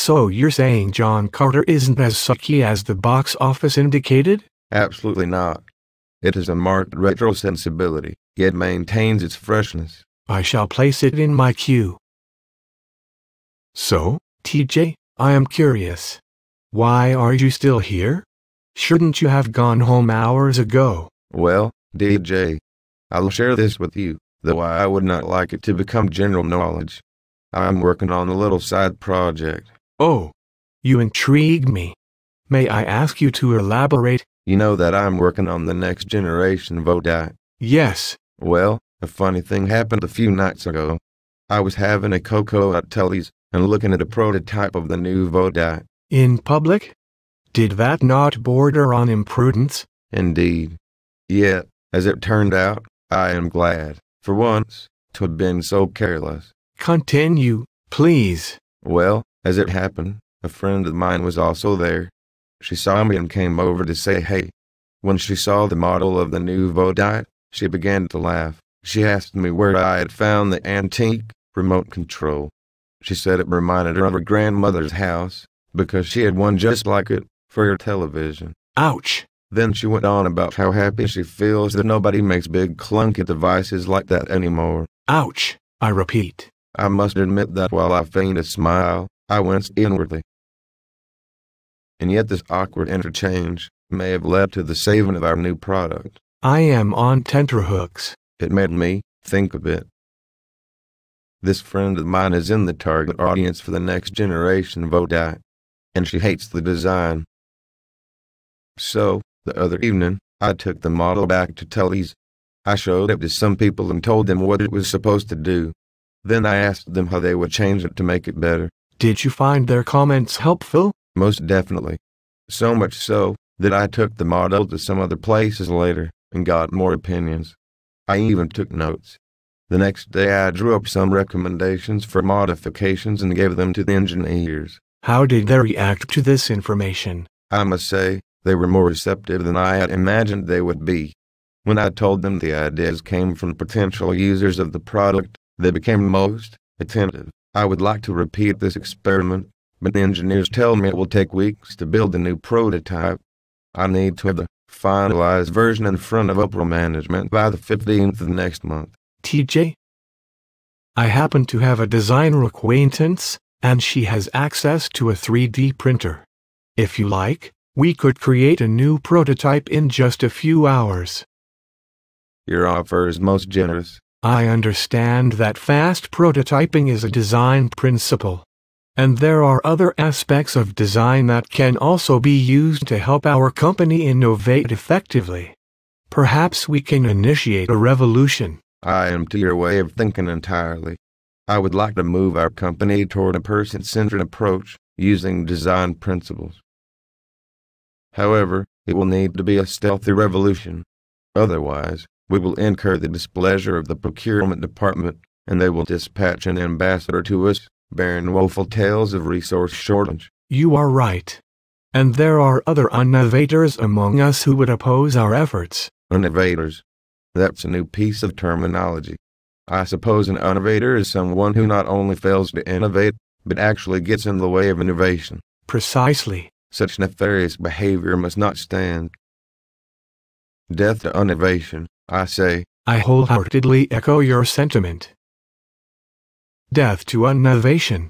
So you're saying John Carter isn't as sucky as the box office indicated? Absolutely not. It has a marked retro sensibility, yet maintains its freshness. I shall place it in my queue. So, TJ, I am curious. Why are you still here? Shouldn't you have gone home hours ago? Well, DJ, I'll share this with you, though I would not like it to become general knowledge. I'm working on a little side project. Oh, you intrigue me. May I ask you to elaborate? You know that I'm working on the next generation Vodite. Yes. Well, a funny thing happened a few nights ago. I was having a cocoa at Tully's and looking at a prototype of the new Vodite. In public? Did that not border on imprudence? Indeed. Yet, as it turned out, I am glad, for once, to have been so careless. Continue, please. Well, as it happened, a friend of mine was also there. She saw me and came over to say hey. When she saw the model of the new Vodite, she began to laugh. She asked me where I had found the antique remote control. She said it reminded her of her grandmother's house, because she had one just like it for her television. Ouch. Then she went on about how happy she feels that nobody makes big clunky devices like that anymore. Ouch, I repeat. I must admit that while I feigned a smile, I winced inwardly. And yet this awkward interchange may have led to the saving of our new product. I am on tenterhooks. It made me think a bit. This friend of mine is in the target audience for the next generation Vodite, and she hates the design. So, the other evening, I took the model back to Tully's. I showed it to some people and told them what it was supposed to do. Then I asked them how they would change it to make it better. Did you find their comments helpful? Most definitely. So much so, that I took the model to some other places later, and got more opinions. I even took notes. The next day I drew up some recommendations for modifications and gave them to the engineers. How did they react to this information? I must say, they were more receptive than I had imagined they would be. When I told them the ideas came from potential users of the product, they became most attentive. I would like to repeat this experiment, but the engineers tell me it will take weeks to build a new prototype. I need to have the finalized version in front of upper management by the 15th of next month. TJ? I happen to have a designer acquaintance, and she has access to a 3D printer. If you like, we could create a new prototype in just a few hours. Your offer is most generous. I understand that fast prototyping is a design principle, and there are other aspects of design that can also be used to help our company innovate effectively. Perhaps we can initiate a revolution. I am to your way of thinking entirely. I would like to move our company toward a person-centered approach using design principles. However, it will need to be a stealthy revolution. Otherwise, we will incur the displeasure of the procurement department, and they will dispatch an ambassador to us, bearing woeful tales of resource shortage. You are right. And there are other unnovators among us who would oppose our efforts. Unnovators. That's a new piece of terminology. I suppose an unnovator is someone who not only fails to innovate, but actually gets in the way of innovation. Precisely. Such nefarious behavior must not stand. Death to unnovation, I say. I wholeheartedly echo your sentiment. Death to unnovation.